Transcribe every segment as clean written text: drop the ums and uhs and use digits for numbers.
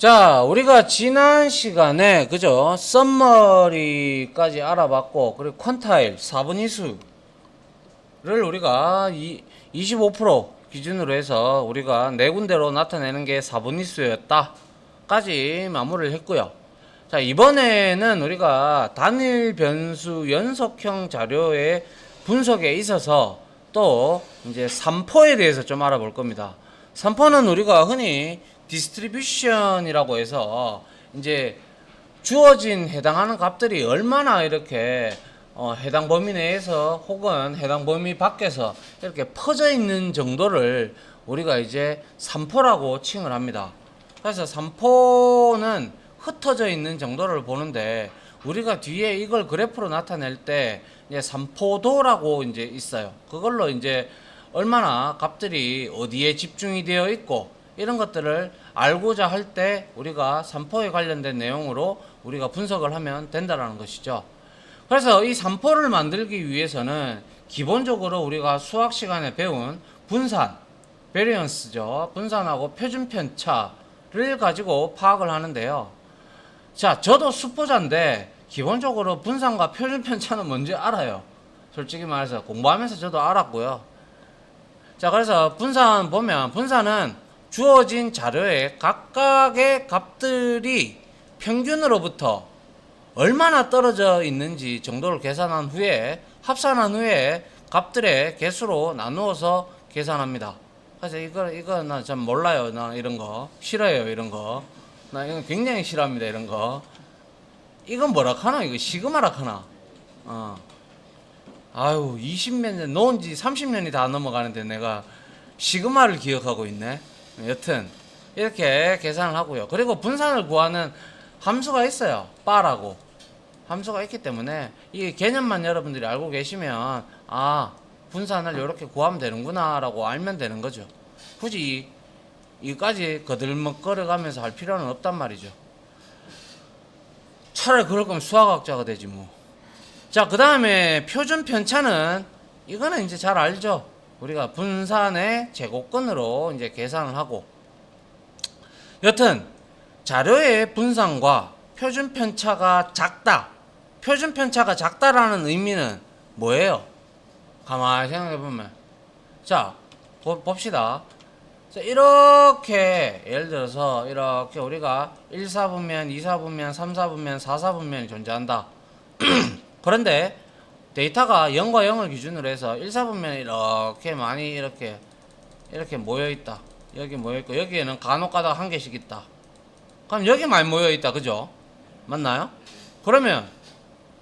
자, 우리가 지난 시간에 그죠? 썸머리까지 알아봤고, 그리고 퀀타일 4분위수를 우리가 25% 기준으로 해서 우리가 네 군데로 나타내는 게 4분위수였다까지 마무리를 했고요. 자, 이번에는 우리가 단일 변수 연속형 자료의 분석에 있어서 또 이제 3포에 대해서 좀 알아볼 겁니다. 3포는 우리가 흔히 디스트리뷰션이라고 해서 이제 주어진 해당하는 값들이 얼마나 이렇게 해당 범위 내에서 혹은 해당 범위 밖에서 이렇게 퍼져 있는 정도를 우리가 이제 3포라고 칭을 합니다. 그래서 3포는 흩어져 있는 정도를 보는데 우리가 뒤에 이걸 그래프로 나타낼 때 이제 3포도라고 이제 있어요. 그걸로 이제 얼마나 값들이 어디에 집중이 되어 있고 이런 것들을 알고자 할 때 우리가 3포에 관련된 내용으로 우리가 분석을 하면 된다라는 것이죠. 그래서 이 3포를 만들기 위해서는 기본적으로 우리가 수학 시간에 배운 분산, 베리언스죠. 분산하고 표준 편차를 가지고 파악을 하는데요. 자, 저도 수포자인데 기본적으로 분산과 표준 편차는 뭔지 알아요. 솔직히 말해서 공부하면서 저도 알았고요. 자, 그래서 분산 보면 분산은 주어진 자료의 각각의 값들이 평균으로부터 얼마나 떨어져 있는지 정도를 계산한 후에 합산한 후에 값들의 개수로 나누어서 계산합니다. 그래서 이거 나 참 몰라요. 나 이런 거 싫어요. 이런 거 나 이건 굉장히 싫어합니다. 이런 거 이건 뭐라 하나 이거 시그마라 하나. 아유 20몇 년 놓은 지 30년이 다 넘어가는데 내가 시그마를 기억하고 있네. 여튼 이렇게 계산을 하고요. 그리고 분산을 구하는 함수가 있어요. 바라고 함수가 있기 때문에 이 개념만 여러분들이 알고 계시면 분산을 이렇게 구하면 되는구나 라고 알면 되는 거죠. 굳이 이까지 거들먹거려가면서 할 필요는 없단 말이죠. 차라리 그럴 거면 수학학자가 되지 뭐. 자, 그 다음에 표준 편차는 이거는 이제 잘 알죠. 우리가 분산의 제곱근으로 이제 계산을 하고, 여튼 자료의 분산과 표준 편차가 작다. 표준 편차가 작다라는 의미는 뭐예요? 가만히 생각해 보면, 자 봅시다. 자, 이렇게 예를 들어서 이렇게 우리가 1사분면, 2사분면, 3사분면, 4사분면이 존재한다. 그런데 데이터가 0과 0을 기준으로 해서 1사분면이 이렇게 많이 이렇게 모여있다. 여기 모여있고 여기에는 간혹가다 한 개씩 있다. 그럼 여기 많이 모여있다. 그죠? 맞나요? 그러면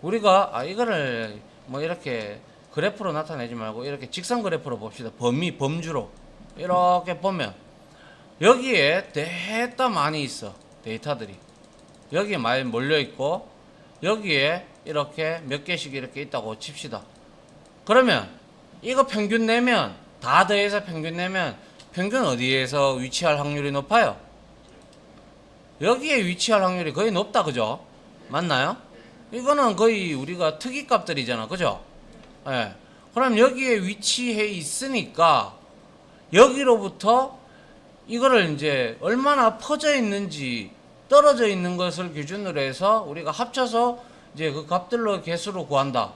우리가 이거를 뭐 이렇게 그래프로 나타내지 말고 이렇게 직선 그래프로 봅시다. 범주로 이렇게 보면 여기에 대다 많이 있어. 데이터들이 여기에 많이 몰려있고 여기에 이렇게 몇 개씩 이렇게 있다고 칩시다. 그러면 이거 평균 내면 다 더해서 평균 내면 평균 어디에서 위치할 확률이 높아요? 여기에 위치할 확률이 거의 높다. 그죠? 맞나요? 이거는 거의 우리가 특이값들이잖아. 그죠? 예. 그럼 여기에 위치해 있으니까 여기로부터 이거를 이제 얼마나 퍼져 있는지 떨어져 있는 것을 기준으로 해서 우리가 합쳐서 이제 그 값들로 개수로 구한다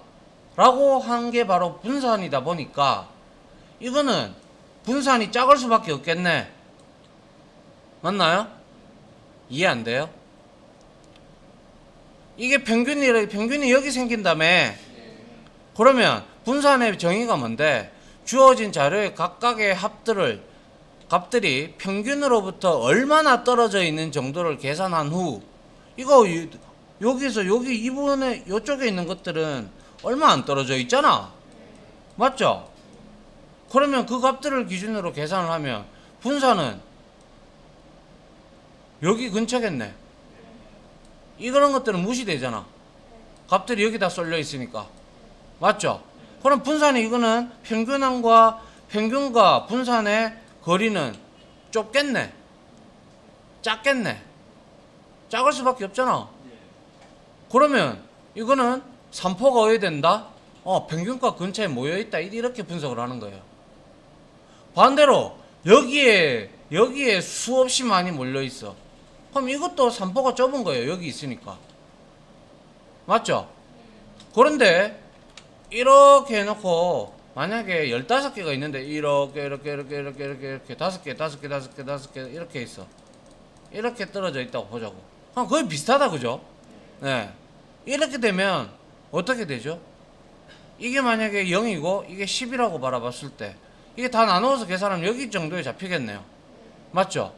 라고 한 게 바로 분산이다 보니까 이거는 분산이 작을 수밖에 없겠네. 맞나요? 이해 안 돼요? 이게 평균이 여기 생긴다며. 그러면 분산의 정의가 뭔데? 주어진 자료의 각각의 값들이 평균으로부터 얼마나 떨어져 있는 정도를 계산한 후, 이거 여기서 여기 이분의 이쪽에 있는 것들은 얼마 안 떨어져 있잖아. 맞죠? 그러면 그 값들을 기준으로 계산을 하면 분산은 여기 근처겠네. 이런 것들은 무시되잖아. 값들이 여기다 쏠려 있으니까. 맞죠? 그럼 분산이 이거는 평균과 분산의 거리는 좁겠네. 작겠네. 작을 수밖에 없잖아. 그러면 이거는 3포가 어디 된다? 평균과 근처에 모여있다. 이렇게 분석을 하는 거예요. 반대로 여기에 수없이 많이 몰려있어. 그럼 이것도 산포가 좁은 거예요. 여기 있으니까. 맞죠? 그런데 이렇게 해놓고 만약에 15개가 있는데 이렇게 5개 이렇게 있어. 이렇게 떨어져 있다고 보자고. 그럼 거의 비슷하다, 그죠? 네. 이렇게 되면 어떻게 되죠? 이게 만약에 0이고 이게 10이라고 바라봤을 때 이게 다 나누어서 계산하면 여기 정도에 잡히겠네요. 맞죠?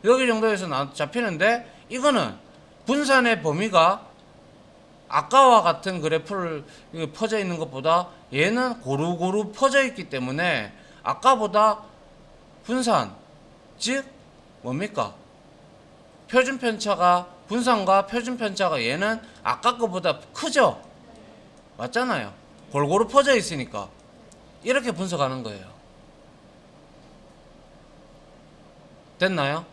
여기 정도에서 잡히는데 이거는 분산의 범위가 아까와 같은 그래프를 퍼져 있는 것보다 얘는 고루고루 퍼져 있기 때문에 아까보다 분산, 즉 뭡니까? 표준 편차가 분산과 표준 편차가 얘는 아까 거보다 크죠? 맞잖아요. 골고루 퍼져 있으니까 이렇게 분석하는 거예요. 됐나요?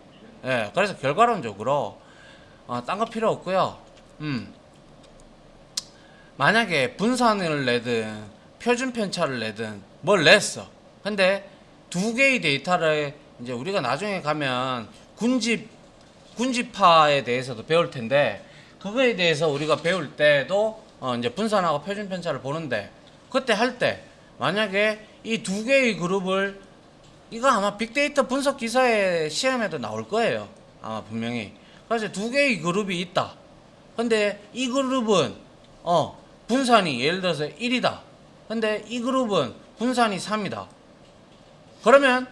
예, 네, 그래서 결과론적으로 딴 거 필요 없고요. 만약에 분산을 내든 표준 편차를 내든 뭘 냈어. 근데 두 개의 데이터를 이제 우리가 나중에 가면 군집파에 대해서도 배울 텐데 그거에 대해서 우리가 배울 때도 이제 분산하고 표준 편차를 보는데 그때 할 때 만약에 이 두 개의 그룹을 이거 아마 빅데이터 분석 기사의 시험에도 나올 거예요. 아마 분명히. 그래서 두 개의 그룹이 있다. 근데 이 그룹은 분산이 예를 들어서 1이다. 근데 이 그룹은 분산이 3이다. 그러면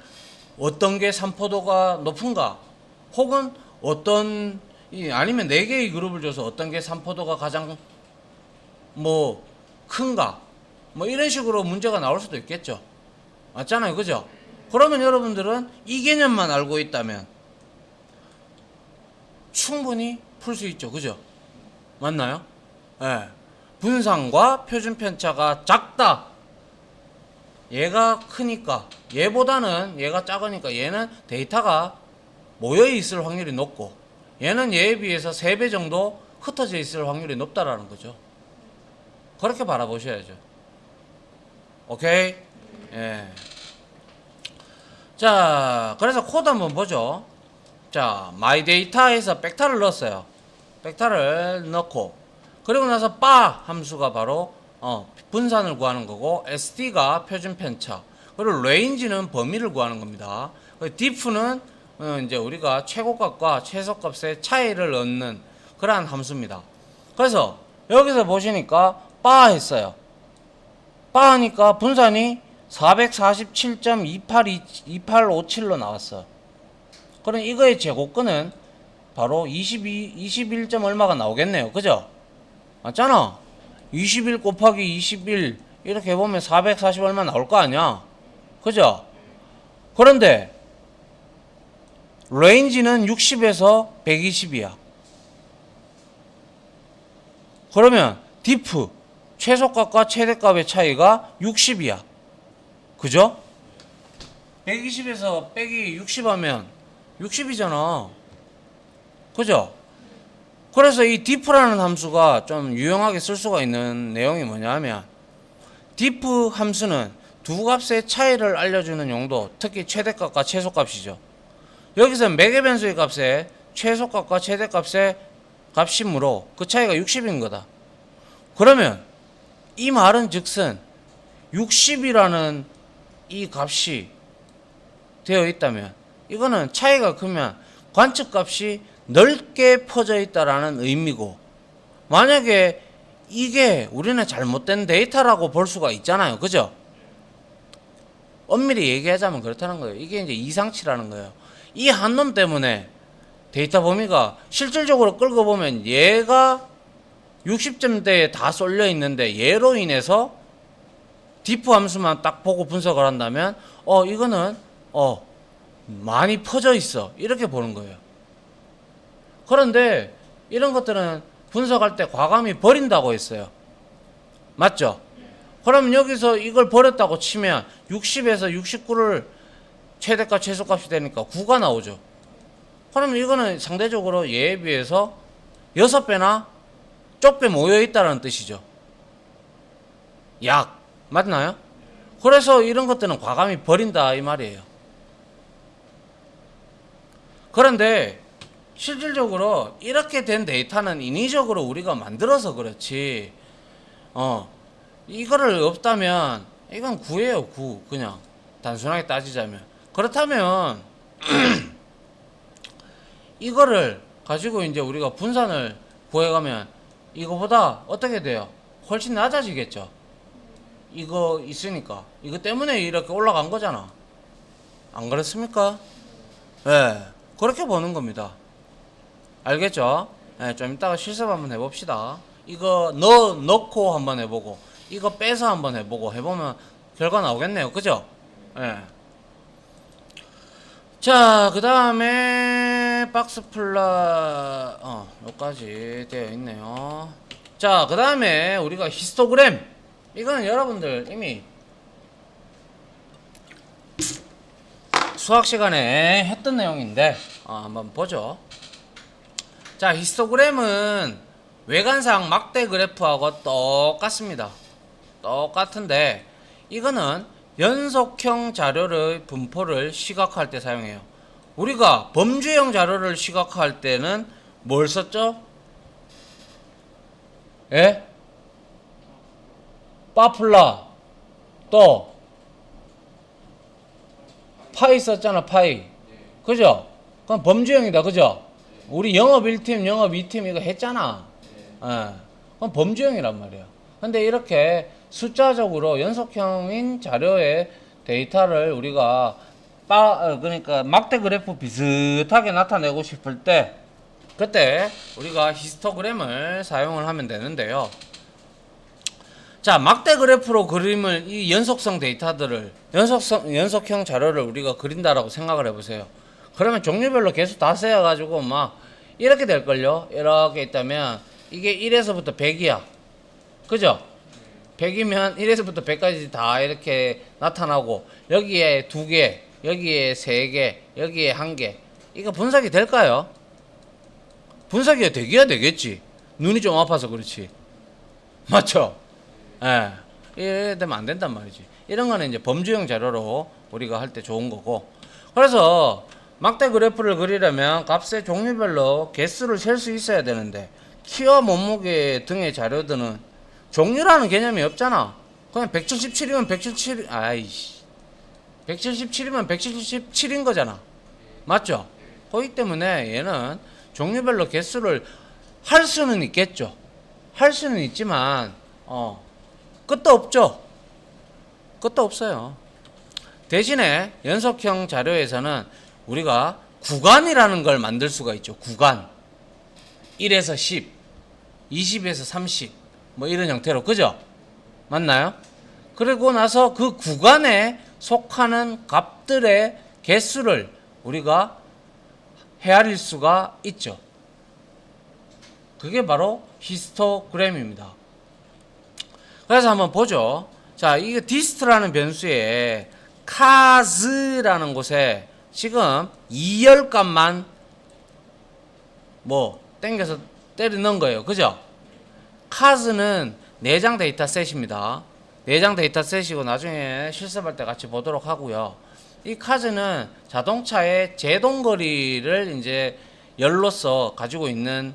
어떤 게 산포도가 높은가? 혹은 아니면 4개의 그룹을 줘서 어떤 게 산포도가 가장 큰가? 이런 식으로 문제가 나올 수도 있겠죠. 맞잖아요. 그죠? 그러면 여러분들은 이 개념만 알고 있다면 충분히 풀 수 있죠. 그죠? 맞나요? 예. 분산과 표준 편차가 작다. 얘가 크니까 얘보다는 얘가 작으니까 얘는 데이터가 모여 있을 확률이 높고 얘는 얘에 비해서 3배 정도 흩어져 있을 확률이 높다라는 거죠. 그렇게 바라보셔야죠. 오케이? 예. 자, 그래서 코드 한번 보죠. 자, 마이 데이터에서 벡터를 넣었어요. 벡터를 넣고 그리고 나서 바 함수가 바로 분산을 구하는 거고 SD가 표준 편차 그리고 레인지는 범위를 구하는 겁니다. diff는 이제 우리가 최고값과 최소값의 차이를 얻는 그러한 함수입니다. 그래서 여기서 보시니까 바 했어요. 바 하니까 분산이 447.2857로 나왔어. 그럼 이거의 제곱근은 바로 21. 얼마가 나오겠네요. 그죠? 맞잖아. 21 곱하기 21 이렇게 보면 440 얼마 나올 거 아니야. 그죠? 그런데 레인지는 60에서 120이야. 그러면 디프 최소값과 최대값의 차이가 60이야. 그죠? 120에서 빼기 60 하면 60이잖아. 그죠? 그래서 이 diff라는 함수가 좀 유용하게 쓸 수가 있는 내용이 뭐냐면 diff 함수는 두 값의 차이를 알려주는 용도, 특히 최대값과 최소값이죠. 여기서 매개 변수의 값에 최소값과 최대값의 값이므로 그 차이가 60인 거다. 그러면 이 말은 즉슨 60이라는 이 값이 되어 있다면 이거는 차이가 크면 관측값이 넓게 퍼져 있다라는 의미고 만약에 이게 우리는 잘못된 데이터라고 볼 수가 있잖아요. 그죠? 엄밀히 얘기하자면 그렇다는 거예요. 이게 이제 이상치라는 거예요. 이 한 놈 때문에 데이터 범위가 실질적으로 끌고 보면 얘가 60점대에 다 쏠려 있는데 얘로 인해서 diff 함수만 딱 보고 분석을 한다면 이거는 많이 퍼져 있어. 이렇게 보는 거예요. 그런데 이런 것들은 분석할 때 과감히 버린다고 했어요. 맞죠? 그러면 여기서 이걸 버렸다고 치면 60에서 69를 최대값 최소값이 되니까 9가 나오죠. 그러면 이거는 상대적으로 얘에 비해서 6배나 좁게 모여있다는 뜻이죠. 약 맞나요? 그래서 이런 것들은 과감히 버린다 이 말이에요. 그런데 실질적으로 이렇게 된 데이터는 인위적으로 우리가 만들어서 그렇지, 이거를 없다면 이건 구예요, 구. 그냥 단순하게 따지자면. 그렇다면 이거를 가지고 이제 우리가 분산을 구해가면 이거보다 어떻게 돼요? 훨씬 낮아지겠죠. 이거 있으니까. 이거 때문에 이렇게 올라간 거잖아. 안 그렇습니까? 예. 그렇게 보는 겁니다. 알겠죠? 예, 좀 이따가 실습 한번 해봅시다. 이거 넣고 한번 해보고, 이거 빼서 한번 해보고, 해보면 결과 나오겠네요. 그죠? 예. 자, 그 다음에 박스 여기까지 되어 있네요. 자, 그 다음에 우리가 히스토그램. 이거는 여러분들 이미 수학 시간에 했던 내용인데 한번 보죠. 자, 히스토그램은 외관상 막대 그래프하고 똑같습니다. 똑같은데 이거는 연속형 자료의 분포를 시각화할 때 사용해요. 우리가 범주형 자료를 시각화할 때는 뭘 썼죠? 예? 파플라 또 파이 썼잖아. 파이. 그죠? 그건 범주형이다. 그죠? 우리 영업 1팀 영업 2팀 이거 했잖아. 예. 그건 범주형이란 말이야. 근데 이렇게 숫자적으로 연속형인 자료의 데이터를 우리가 그러니까 막대 그래프 비슷하게 나타내고 싶을 때 그때 우리가 히스토그램을 사용을 하면 되는데요. 자, 막대 그래프로 그림을 이 연속성 데이터들을 연속형 자료를 우리가 그린다라고 생각을 해보세요. 그러면 종류별로 개수 다 세어가지고 막 이렇게 될걸요. 이렇게 있다면 이게 1에서부터 100이야. 그죠? 100이면 1에서부터 100까지 다 이렇게 나타나고 여기에 2개, 여기에 3개, 여기에 1개. 이거 분석이 될까요? 분석이 되기야 되겠지. 눈이 좀 아파서 그렇지. 맞죠? 예. 이래 되면 안 된단 말이지. 이런 거는 이제 범주형 자료로 우리가 할 때 좋은 거고. 그래서 막대 그래프를 그리려면 값의 종류별로 개수를 셀 수 있어야 되는데 키와 몸무게 등의 자료들은 종류라는 개념이 없잖아. 그냥 177이면 177, 아이씨. 177이면 177인 거잖아. 맞죠? 그렇기 때문에 얘는 종류별로 개수를 할 수는 있겠죠. 할 수는 있지만, 끝도 없죠. 끝도 없어요. 대신에 연속형 자료에서는 우리가 구간이라는 걸 만들 수가 있죠. 구간. 1에서 10, 20에서 30, 뭐 이런 형태로. 그죠? 맞나요? 그리고 나서 그 구간에 속하는 값들의 개수를 우리가 헤아릴 수가 있죠. 그게 바로 히스토그램입니다. 그래서 한번 보죠. 자, 이게 디스트라는 변수에 카즈라는 곳에 지금 2열값만 뭐 땡겨서 때려 넣은 거예요. 그죠? 카즈는 내장 데이터 셋입니다. 내장 데이터 셋이고 나중에 실습할 때 같이 보도록 하고요. 이 카즈는 자동차의 제동거리를 이제 열로서 가지고 있는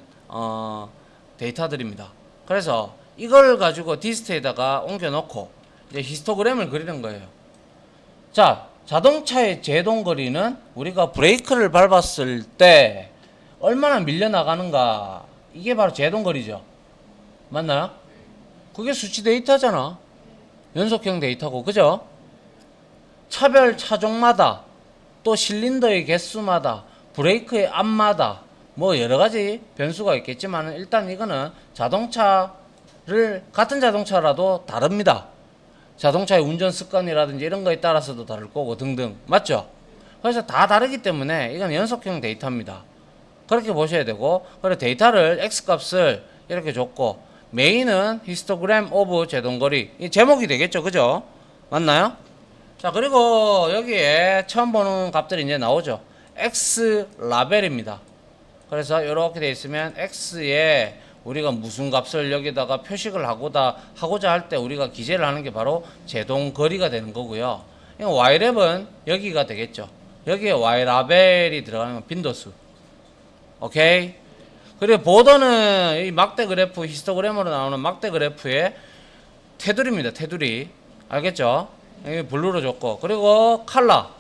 데이터들입니다. 그래서 이걸 가지고 디스트에다가 옮겨 놓고 이제 히스토그램을 그리는 거예요. 자, 자동차의 제동거리는 우리가 브레이크를 밟았을 때 얼마나 밀려나가는가, 이게 바로 제동거리죠. 맞나요? 그게 수치 데이터잖아. 연속형 데이터고. 그죠? 차별 차종마다 또 실린더의 개수마다 브레이크의 압마다 뭐 여러가지 변수가 있겠지만 일단 이거는 자동차를 같은 자동차라도 다릅니다. 자동차의 운전 습관이라든지 이런 거에 따라서도 다를 거고 등등. 맞죠? 그래서 다 다르기 때문에 이건 연속형 데이터입니다. 그렇게 보셔야 되고, 그리고 데이터를 X값을 이렇게 줬고, 메인은 히스토그램 오브 제동거리. 이 제목이 되겠죠. 그죠? 맞나요? 자, 그리고 여기에 처음 보는 값들이 이제 나오죠. X 라벨입니다. 그래서 이렇게 돼 있으면 X에 우리가 무슨 값을 여기다가 표식을 하고자 할 때 우리가 기재를 하는 게 바로 제동거리가 되는 거고요. Y랩은 여기가 되겠죠. 여기에 Y라벨이 들어가는 건 빈도수. 오케이. 그리고 보더는 이 막대 그래프, 히스토그램으로 나오는 막대 그래프의 테두리입니다. 테두리. 알겠죠? 여기 블루로 줬고. 그리고 칼라.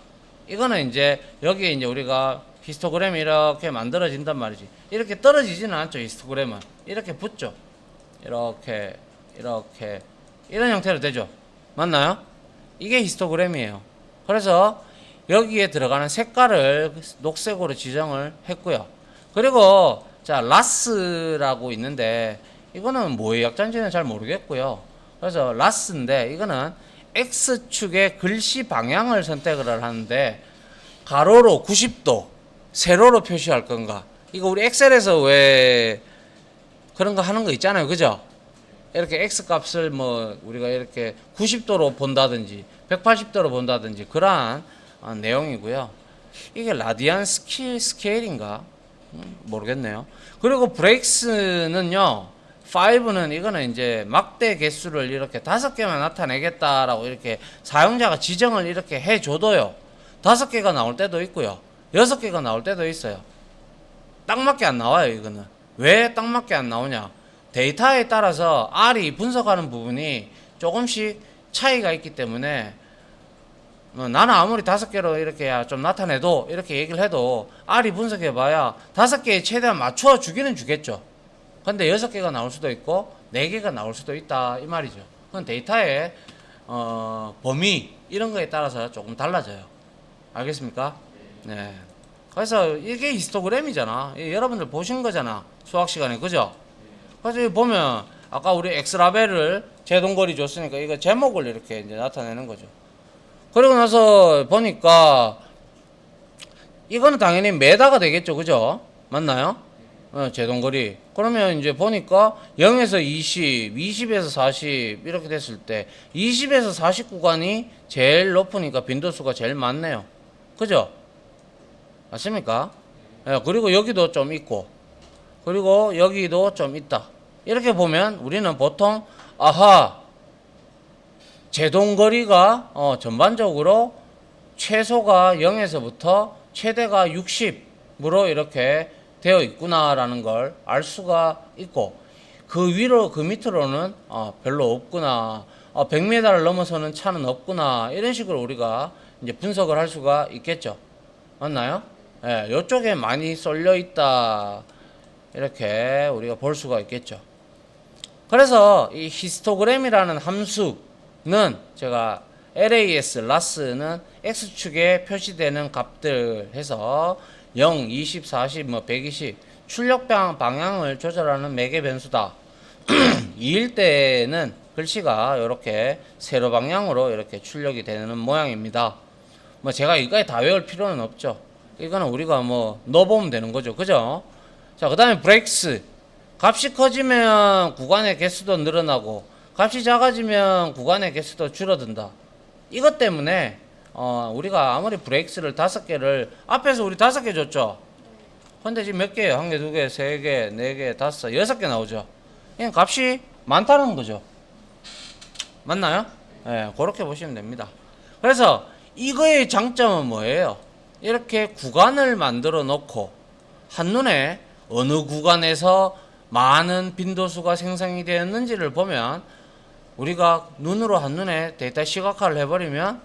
이거는 이제 여기에 이제 우리가 히스토그램이 이렇게 만들어진단 말이지. 이렇게 떨어지지는 않죠. 히스토그램은 이렇게 붙죠. 이렇게 이런 형태로 되죠. 맞나요? 이게 히스토그램이에요. 그래서 여기에 들어가는 색깔을 녹색으로 지정을 했고요. 그리고 자, 라스라고 있는데 이거는 뭐의 약자인지는 잘 모르겠고요. 그래서 라스인데 이거는 X축의 글씨 방향을 선택을 하는데 가로로 90도, 세로로 표시할 건가? 이거 우리 엑셀에서 왜 그런 거 하는 거 있잖아요. 그죠? 이렇게 X 값을 뭐 우리가 이렇게 90도로 본다든지 180도로 본다든지 그러한 내용이고요. 이게 라디안 스케일인가? 모르겠네요. 그리고 브레이크스는요. 5는 이거는 이제 막대 개수를 이렇게 5개만 나타내겠다라고 이렇게 사용자가 지정을 이렇게 해줘도요. 5개가 나올 때도 있고요. 6개가 나올 때도 있어요. 딱 맞게 안 나와요. 이거는. 왜 딱 맞게 안 나오냐? 데이터에 따라서 R이 분석하는 부분이 조금씩 차이가 있기 때문에 나는 아무리 5개로 이렇게 좀 나타내도 이렇게 얘기를 해도 R이 분석해봐야 5개에 최대한 맞춰 주기는 주겠죠. 근데 6개가 나올 수도 있고 4개가 나올 수도 있다 이 말이죠. 그건 데이터의 범위 이런 거에 따라서 조금 달라져요. 알겠습니까? 네. 그래서 이게 히스토그램이잖아. 여러분들 보신 거잖아. 수학 시간에. 그죠? 그래서 여기 보면 아까 우리 X라벨을 제동거리 줬으니까 이거 제목을 이렇게 이제 나타내는 거죠. 그리고 나서 보니까 이거는 당연히 메다가 되겠죠. 그죠? 맞나요? 제동거리. 그러면 이제 보니까 0에서 20, 20에서 40 이렇게 됐을 때 20에서 40 구간이 제일 높으니까 빈도수가 제일 많네요. 그죠? 맞습니까? 그리고 여기도 좀 있고 그리고 여기도 좀 있다. 이렇게 보면 우리는 보통 아하 제동거리가 전반적으로 최소가 0에서부터 최대가 60으로 이렇게 되어 있구나라는 걸 알 수가 있고 그 위로 그 밑으로는 별로 없구나. 100m를 넘어서는 차는 없구나. 이런 식으로 우리가 이제 분석을 할 수가 있겠죠. 맞나요? 예, 이쪽에 많이 쏠려 있다. 이렇게 우리가 볼 수가 있겠죠. 그래서 이 히스토그램이라는 함수는 제가 LAS, 라스는 X축에 표시되는 값들 해서 0, 20, 40, 120 출력 방향을 조절하는 매개 변수다. 2일 때는 글씨가 이렇게 세로 방향으로 이렇게 출력이 되는 모양입니다. 뭐 제가 이거에 다 외울 필요는 없죠. 이거는 우리가 뭐 넣어보면 되는 거죠. 그죠? 자, 그 다음에 브레이크스. 값이 커지면 구간의 개수도 늘어나고 값이 작아지면 구간의 개수도 줄어든다. 이것 때문에 우리가 아무리 브레이크스를 5개를 앞에서 우리 5개 줬죠. 근데 지금 몇 개예요? 1개, 2개, 3개, 4개, 5, 6개 나오죠. 그냥 값이 많다는 거죠. 맞나요? 네, 그렇게 보시면 됩니다. 그래서 이거의 장점은 뭐예요? 이렇게 구간을 만들어 놓고 한눈에 어느 구간에서 많은 빈도수가 생성이 되었는지를 보면 우리가 눈으로 한눈에 데이터 시각화를 해버리면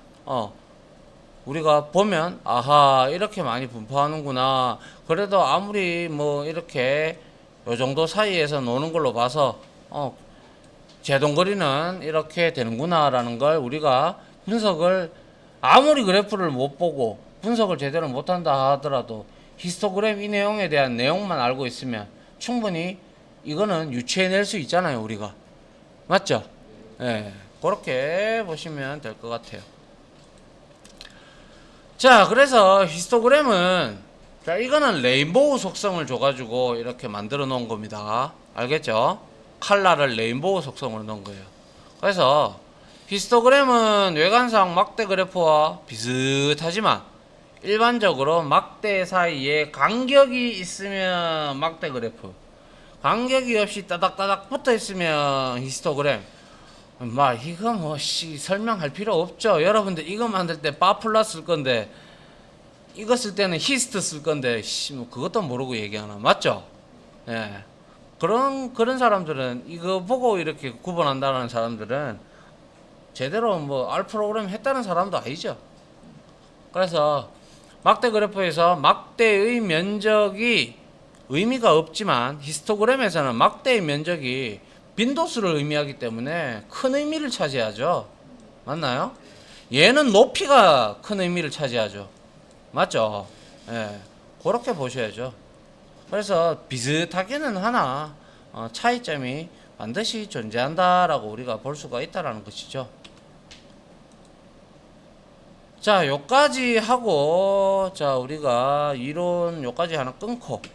우리가 보면 아하 이렇게 많이 분포하는구나. 그래도 아무리 뭐 이렇게 요 정도 사이에서 노는 걸로 봐서 제동거리는 이렇게 되는구나 라는 걸 우리가 분석을 아무리 그래프를 못 보고 분석을 제대로 못한다 하더라도 히스토그램 이 내용에 대한 내용만 알고 있으면 충분히 이거는 유추해낼 수 있잖아요. 우리가 맞죠? 네, 그렇게 보시면 될 것 같아요. 자, 그래서 히스토그램은 자 이거는 레인보우 속성을 줘가지고 이렇게 만들어 놓은 겁니다. 알겠죠? 칼라를 레인보우 속성으로 넣은 거예요. 그래서 히스토그램은 외관상 막대 그래프와 비슷하지만 일반적으로 막대 사이에 간격이 있으면 막대 그래프, 간격이 없이 따닥따닥 붙어 있으면 히스토그램. 이거 설명할 필요 없죠. 여러분들 이거 만들 때 바 플러스 쓸 건데 이거 쓸 때는 히스트 쓸 건데 뭐 그것도 모르고 얘기하나. 맞죠? 예. 그런 사람들은 이거 보고 이렇게 구분한다는 사람들은 제대로 뭐 R 프로그램 했다는 사람도 아니죠. 그래서 막대 그래프에서 막대의 면적이 의미가 없지만 히스토그램에서는 막대의 면적이 빈도수를 의미하기 때문에 큰 의미를 차지하죠. 맞나요? 얘는 높이가 큰 의미를 차지하죠. 맞죠? 예. 그렇게 보셔야죠. 그래서 비슷하게는 하나 차이점이 반드시 존재한다라고 우리가 볼 수가 있다라는 것이죠. 자, 요까지 하고 자, 우리가 이론 요까지 하나 끊고